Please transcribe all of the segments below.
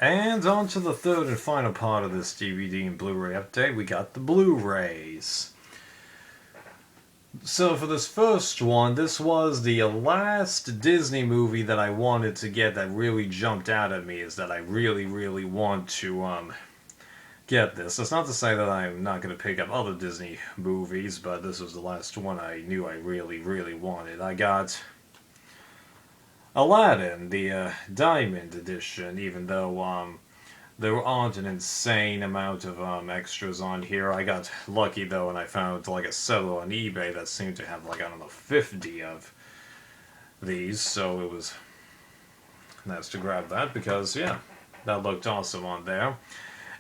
And on to the third and final part of this DVD and Blu-ray update, we got the Blu-rays. So for this first one, this was the last Disney movie that I wanted to get that really jumped out at me, is that I really want to get this. That's not to say that I'm not going to pick up other Disney movies, but this was the last one I knew I really wanted. I got Aladdin, the Diamond Edition, even though there aren't an insane amount of extras on here. I got lucky though, and I found like a seller on eBay that seemed to have like, I don't know, 50 of these, so it was nice to grab that because, yeah, that looked awesome on there.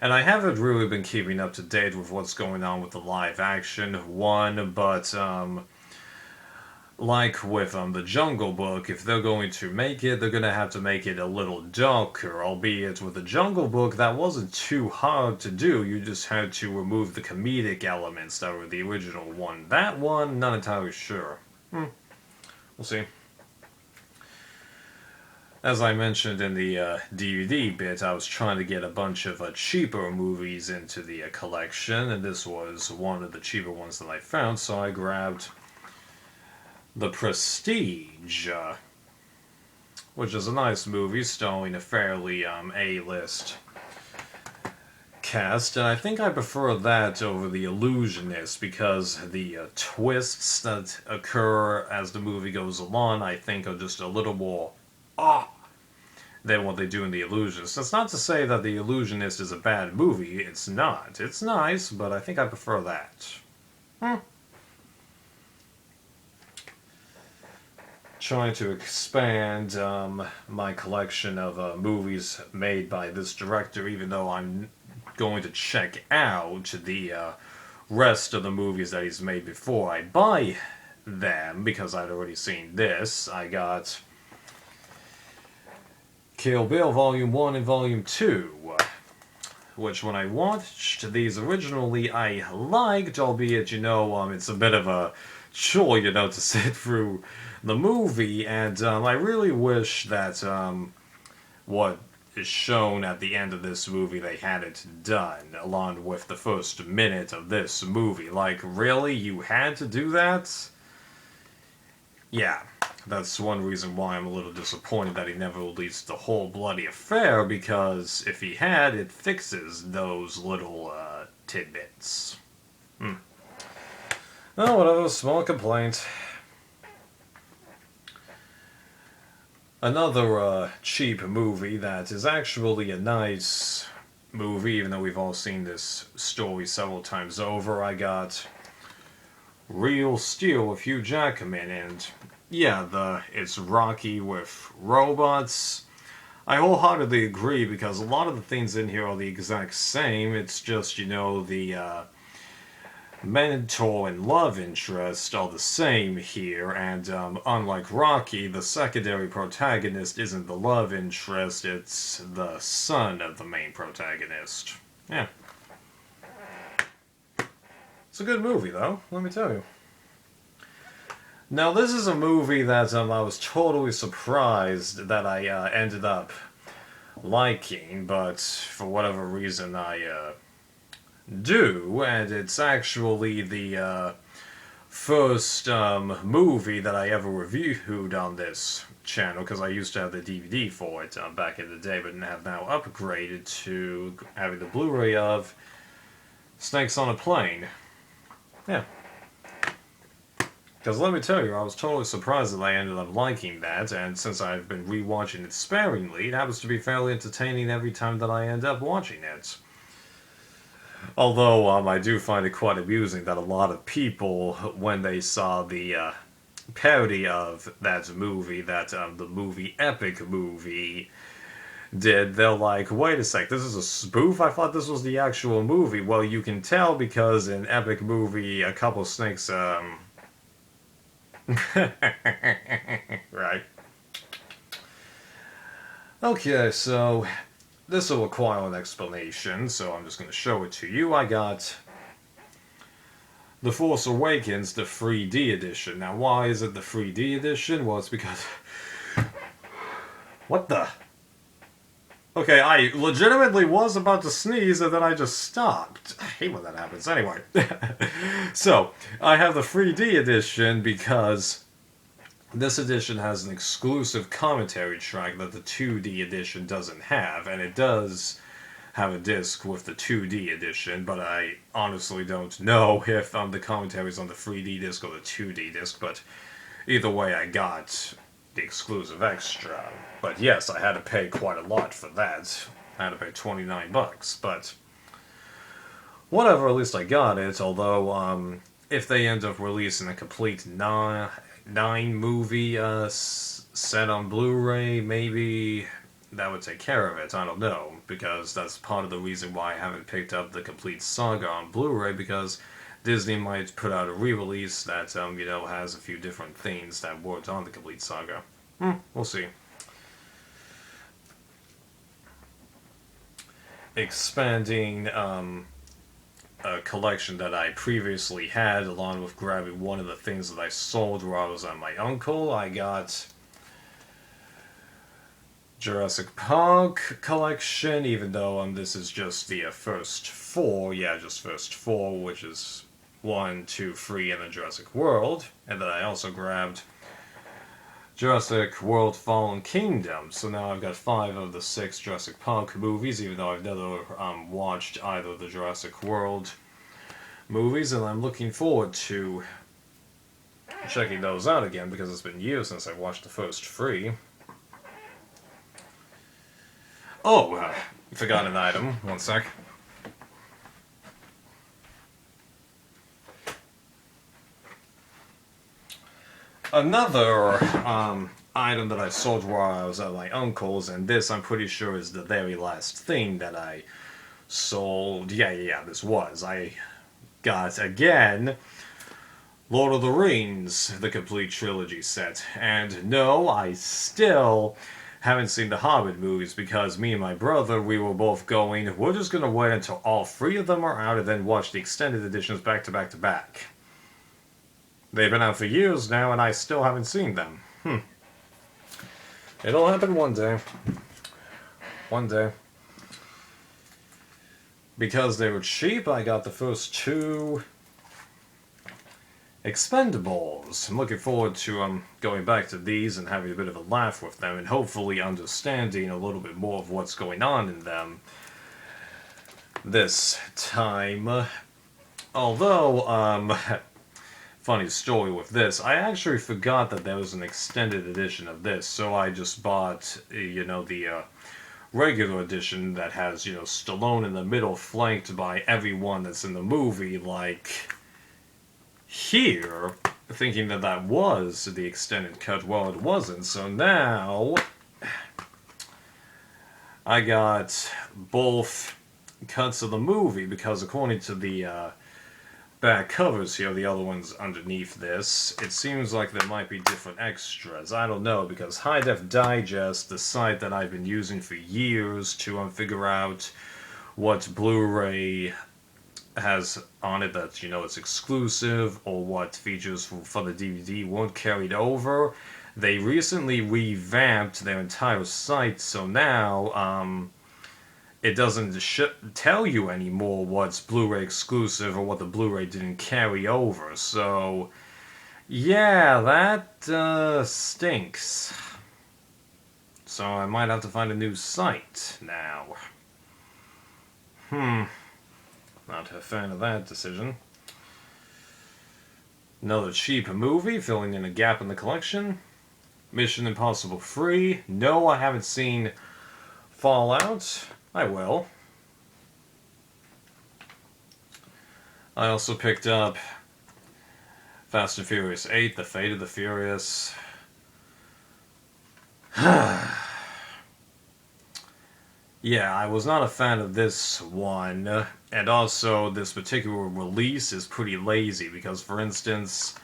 And I haven't really been keeping up to date with what's going on with the live action one, but like with the Jungle Book, if they're going to make it, they're going to have to make it a little darker, albeit with the Jungle Book, that wasn't too hard to do. You just had to remove the comedic elements that were the original one. That one, not entirely sure. We'll see. As I mentioned in the DVD bit, I was trying to get a bunch of cheaper movies into the collection, and this was one of the cheaper ones that I found, so I grabbed The Prestige, which is a nice movie starring a fairly A-list cast, and I think I prefer that over The Illusionist because the twists that occur as the movie goes along, I think, are just a little more than what they do in The Illusionist. That's not to say that The Illusionist is a bad movie. It's not. It's nice, but I think I prefer that. Trying to expand my collection of movies made by this director, even though I'm going to check out the rest of the movies that he's made before I buy them, because I'd already seen this. I got Kill Bill Volume 1 and Volume 2, which when I watched these originally I liked, albeit, it's a bit of a chore, to sit through the movie, and I really wish that what is shown at the end of this movie, they had it done, along with the first minute of this movie. Like, really? You had to do that? Yeah. That's one reason why I'm a little disappointed that he never released the whole bloody affair, because if he had, it fixes those little tidbits. Oh, whatever, small complaint. Another cheap movie that is actually a nice movie, even though we've all seen this story several times over. I got Real Steel with Hugh Jackman, and yeah, it's Rocky with robots. I wholeheartedly agree, because a lot of the things in here are the exact same. It's just, the mentor and love interest are the same here, and unlike Rocky, the secondary protagonist isn't the love interest, it's the son of the main protagonist. Yeah. It's a good movie, though, let me tell you. Now, this is a movie that I was totally surprised that I ended up liking, but for whatever reason I do, and it's actually the first movie that I ever reviewed on this channel, because I used to have the DVD for it back in the day, but have now upgraded to having the Blu-ray of Snakes on a Plane. Yeah. Because let me tell you, I was totally surprised that I ended up liking that, and since I've been rewatching it sparingly, it happens to be fairly entertaining every time that I end up watching it. Although, I do find it quite amusing that a lot of people, when they saw the parody of that movie, that the movie Epic Movie did, they're like, wait a sec, this is a spoof? I thought this was the actual movie. Well, you can tell because in Epic Movie, a couple snakes, right. Okay, so this will require an explanation, so I'm just going to show it to you. I got The Force Awakens, the 3D edition. Now, why is it the 3D edition? Well, it's because... What the... Okay, I legitimately was about to sneeze and then I just stopped. I hate when that happens. Anyway. So, I have the 3D edition because this edition has an exclusive commentary track that the 2D edition doesn't have, and it does have a disc with the 2D edition, but I honestly don't know if the commentary is on the 3D disc or the 2D disc, but either way I got the exclusive extra. But yes, I had to pay quite a lot for that. I had to pay $29, but whatever, at least I got it, although if they end up releasing a complete nine movie set on Blu-ray, maybe that would take care of it. I don't know, because that's part of the reason why I haven't picked up the complete saga on Blu-ray, because Disney might put out a re-release that, has a few different things that weren't on the complete saga. We'll see. Expanding a collection that I previously had, along with grabbing one of the things that I sold while I was at my uncle, I got Jurassic Park collection, even though this is just the first four, just first four, which is 1, 2, 3, and then Jurassic World, and then I also grabbed Jurassic World Fallen Kingdom, so now I've got 5 of the 6 Jurassic Park movies, even though I've never watched either of the Jurassic World movies, and I'm looking forward to checking those out again, because it's been years since I watched the first 3. Oh, forgot an item. One sec. Another item that I sold while I was at my uncle's, and this I'm pretty sure is the very last thing that I sold. Yeah, this was. I got, again, Lord of the Rings, the complete trilogy set. And no, I still haven't seen the Hobbit movies, because me and my brother, we were both going, we're just going to wait until all 3 of them are out and then watch the extended editions back to back to back. They've been out for years now and I still haven't seen them. It'll happen one day. One day. Because they were cheap, I got the first 2 Expendables. I'm looking forward to going back to these and having a bit of a laugh with them, and hopefully understanding a little bit more of what's going on in them this time. Although, funny story with this, I actually forgot that there was an extended edition of this, so I just bought, the regular edition that has, Stallone in the middle, flanked by everyone that's in the movie, like here, thinking that that was the extended cut. Well, it wasn't, so now I got both cuts of the movie, because according to the back covers here, the other ones underneath this, it seems like there might be different extras. I don't know, because High Def Digest, the site that I've been using for years to figure out what Blu-ray has on it that, it's exclusive, or what features for the DVD weren't carried over, they recently revamped their entire site, so now, it doesn't tell you anymore what's Blu-ray exclusive or what the Blu-ray didn't carry over, so yeah, that stinks. So I might have to find a new site now. Not a fan of that decision. Another cheap movie, filling in a gap in the collection. Mission Impossible 3. No, I haven't seen Fallout. I will. I also picked up Fast and Furious 8, The Fate of the Furious. Yeah, I was not a fan of this one, and also this particular release is pretty lazy, because, for instance,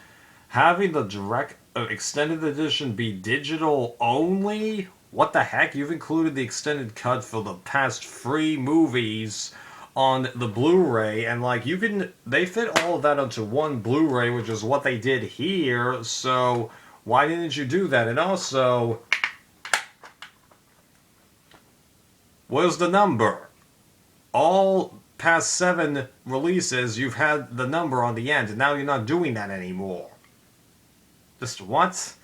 having the direct extended edition be digital only? What the heck? You've included the extended cut for the past 3 movies on the Blu-ray, and they fit all of that onto one Blu-ray, which is what they did here, so why didn't you do that? And also, Where's the number? All past 7 releases, you've had the number on the end, and now you're not doing that anymore. Just what?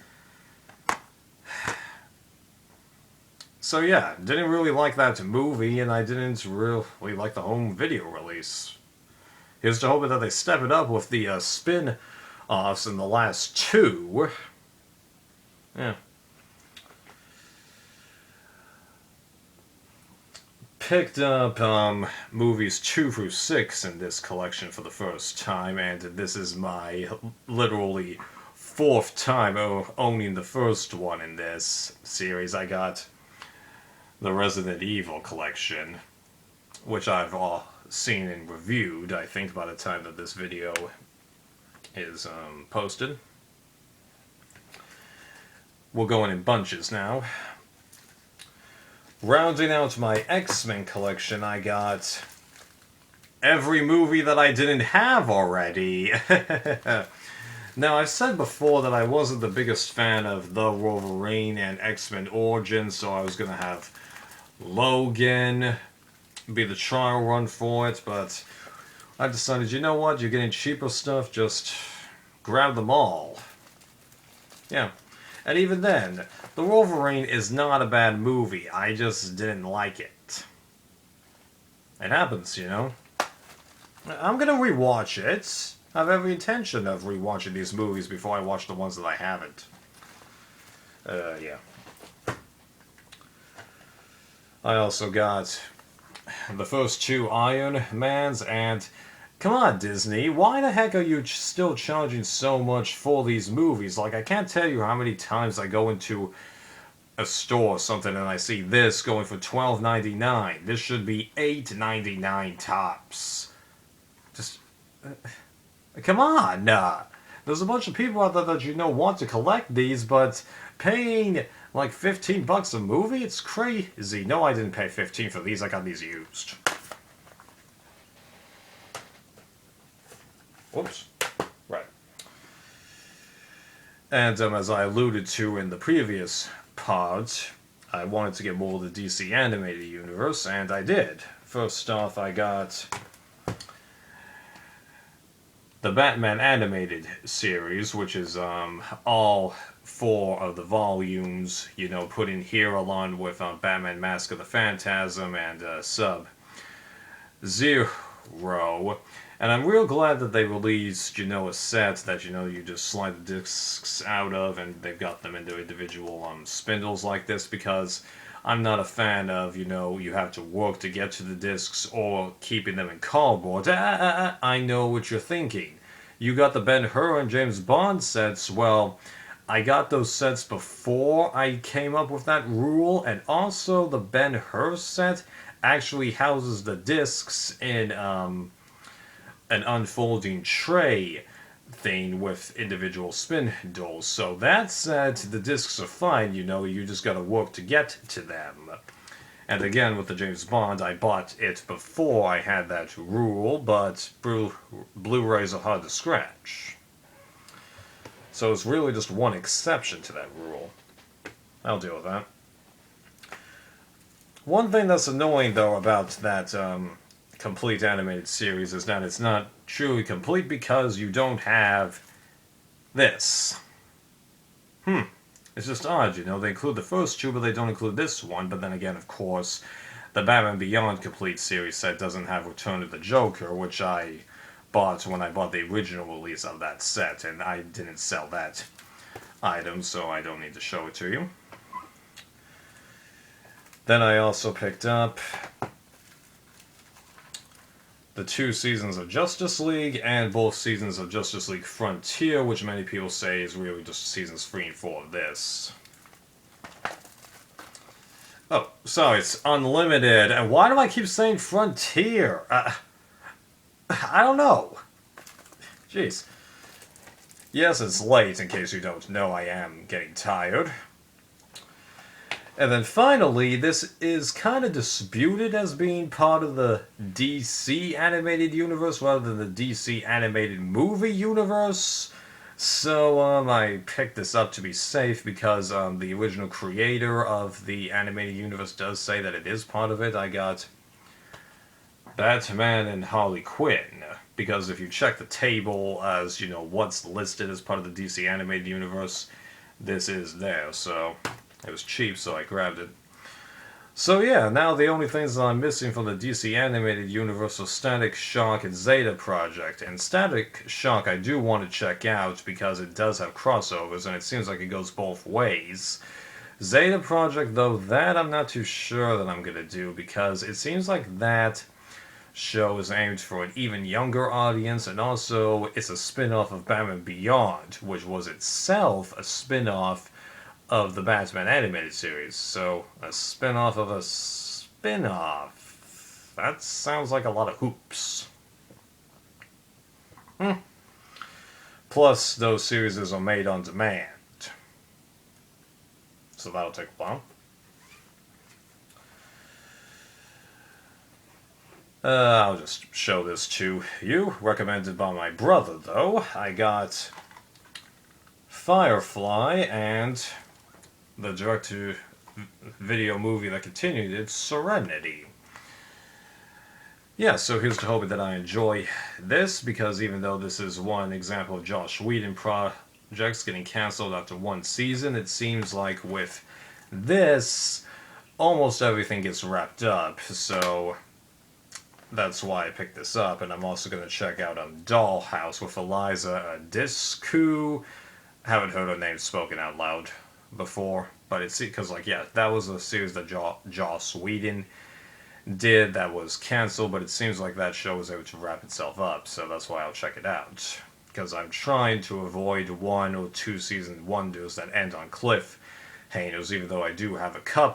So yeah, didn't really like that movie, and I didn't really like the home video release. Here's to hoping that they step it up with the spin-offs in the last 2. Yeah. Picked up movies 2 through 6 in this collection for the first time, and this is my literally 4th time owning the first one in this series. I got the Resident Evil collection, which I've all seen and reviewed, I think, by the time that this video is posted. We'll go in bunches now. Rounding out my X-Men collection, I got every movie that I didn't have already. Now, I've said before that I wasn't the biggest fan of The Wolverine and X-Men Origins, so I was going to have Logan be the trial run for it, but I decided, you know what, you're getting cheaper stuff, just grab them all. Yeah. And even then, The Wolverine is not a bad movie, I just didn't like it. It happens, you know. I'm gonna rewatch it. I have every intention of rewatching these movies before I watch the ones that I haven't. Yeah. I also got the first 2 Iron Mans, and come on, Disney, why the heck are you still charging so much for these movies? Like, I can't tell you how many times I go into a store or something and I see this going for $12.99. This should be $8.99 tops. Just, come on! There's a bunch of people out there that you know want to collect these, but paying like $15 a movie? It's crazy. No, I didn't pay $15 for these. I got these used. Whoops. Right. And as I alluded to in the previous pod, I wanted to get more of the DC animated universe, and I did. First off, I got the Batman animated series, which is all 4 of the volumes, you know, put in here along with Batman Mask of the Phantasm and Sub-Zero. And I'm real glad that they released, you know, a set that, you know, you just slide the discs out of, and they've got them into individual spindles like this, because I'm not a fan of, you know, you have to work to get to the discs or keeping them in cardboard. I know what you're thinking. You got the Ben-Hur and James Bond sets. Well, I got those sets before I came up with that rule, and also the Ben-Hur set actually houses the discs in an unfolding tray thing with individual spindles. So that said, the discs are fine, you know, you just gotta work to get to them. And again, with the James Bond, I bought it before I had that rule, but Blu-rays are hard to scratch. So it's really just one exception to that rule. I'll deal with that. One thing that's annoying, though, about that complete animated series is that it's not truly complete because you don't have this. It's just odd, you know, they include the first 2, but they don't include this one. But then again, of course, the Batman Beyond complete series set doesn't have Return of the Joker, which I bought when I bought the original release of that set, and I didn't sell that item, so I don't need to show it to you. Then I also picked up the 2 seasons of Justice League and both seasons of Justice League Frontier, which many people say is really just seasons 3 and 4 of this. Oh, sorry, it's Unlimited. And why do I keep saying Frontier? I don't know. Jeez. Yes, it's late, in case you don't know. I am getting tired. And then finally, this is kind of disputed as being part of the DC animated universe rather than the DC animated movie universe. So, I picked this up to be safe because the original creator of the animated universe does say that it is part of it. I got Batman and Harley Quinn. Because if you check the table as, what's listed as part of the DC animated universe, this is there. So, it was cheap, so I grabbed it. So yeah, now the only things that I'm missing from the DC animated universe are Static Shock and Zeta Project. And Static Shock I do want to check out because it does have crossovers and it seems like it goes both ways. Zeta Project though, that I'm not too sure that I'm going to do because it seems like that show is aimed for an even younger audience and also it's a spin-off of Batman Beyond, which was itself a spin-off of the Batman animated series. So, a spin-off of a spin-off. That sounds like a lot of hoops. Plus, those series are made on demand. So that'll take a while. I'll just show this to you. Recommended by my brother, though. I got Firefly and the direct-to-video movie that continued it, Serenity. Yeah, so here's to hoping that I enjoy this, because even though this is one example of Joss Whedon projects getting cancelled after one season, it seems like with this, almost everything gets wrapped up, so that's why I picked this up. And I'm also going to check out Dollhouse with Eliza Discu. Haven't heard her name spoken out loud before, but it's because that was a series that Joss Whedon did that was canceled, but it seems like that show was able to wrap itself up, so that's why I'll check it out, because I'm trying to avoid 1 or 2 season wonders that end on cliffhangers, even though I do have a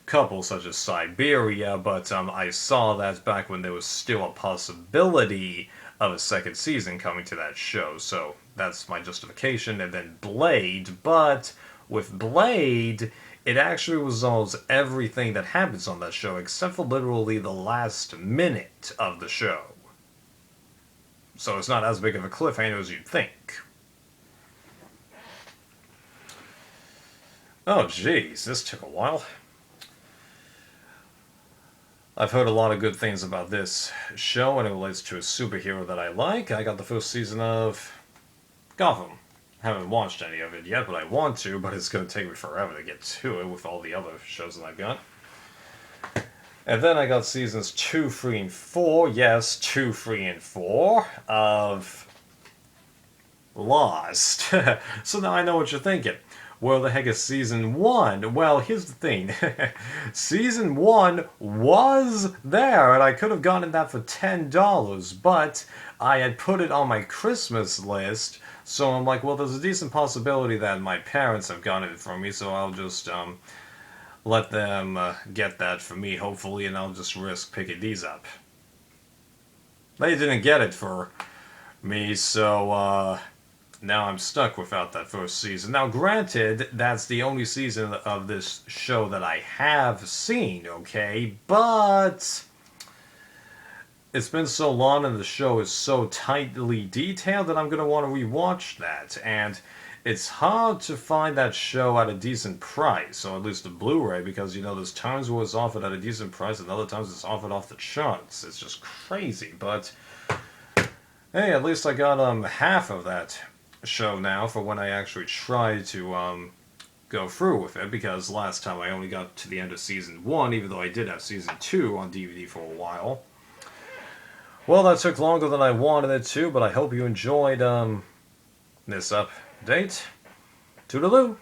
couple such as Siberia, but I saw that back when there was still a possibility of a second season coming to that show, so that's my justification. And then Blade, but with Blade, it actually resolves everything that happens on that show, except for literally the last minute of the show. So it's not as big of a cliffhanger as you'd think. Oh jeez, this took a while. I've heard a lot of good things about this show, and it relates to a superhero that I like. I got the first season of Gotham. Haven't watched any of it yet, but I want to, but it's going to take me forever to get to it with all the other shows that I've got. And then I got seasons 2, 3, and 4, yes, 2, 3, and 4, of Lost. So now I know what you're thinking. Where the heck is Season 1? Well, here's the thing. Season 1 was there, and I could have gotten that for $10, but I had put it on my Christmas list, so I'm like, well, there's a decent possibility that my parents have gotten it for me, so I'll just let them get that for me, hopefully, and I'll just risk picking these up. They didn't get it for me, so now I'm stuck without that first season. Now, granted, that's the only season of this show that I have seen, okay? But it's been so long and the show is so tightly detailed that I'm going to want to rewatch that. And it's hard to find that show at a decent price, or at least a Blu-ray, because, there's times where it's offered at a decent price and other times it's offered off the charts. It's just crazy, but hey, at least I got half of that show now for when I actually try to go through with it, because last time I only got to the end of Season 1, even though I did have Season 2 on DVD for a while. Well, that took longer than I wanted it to, but I hope you enjoyed this update. Toodaloo!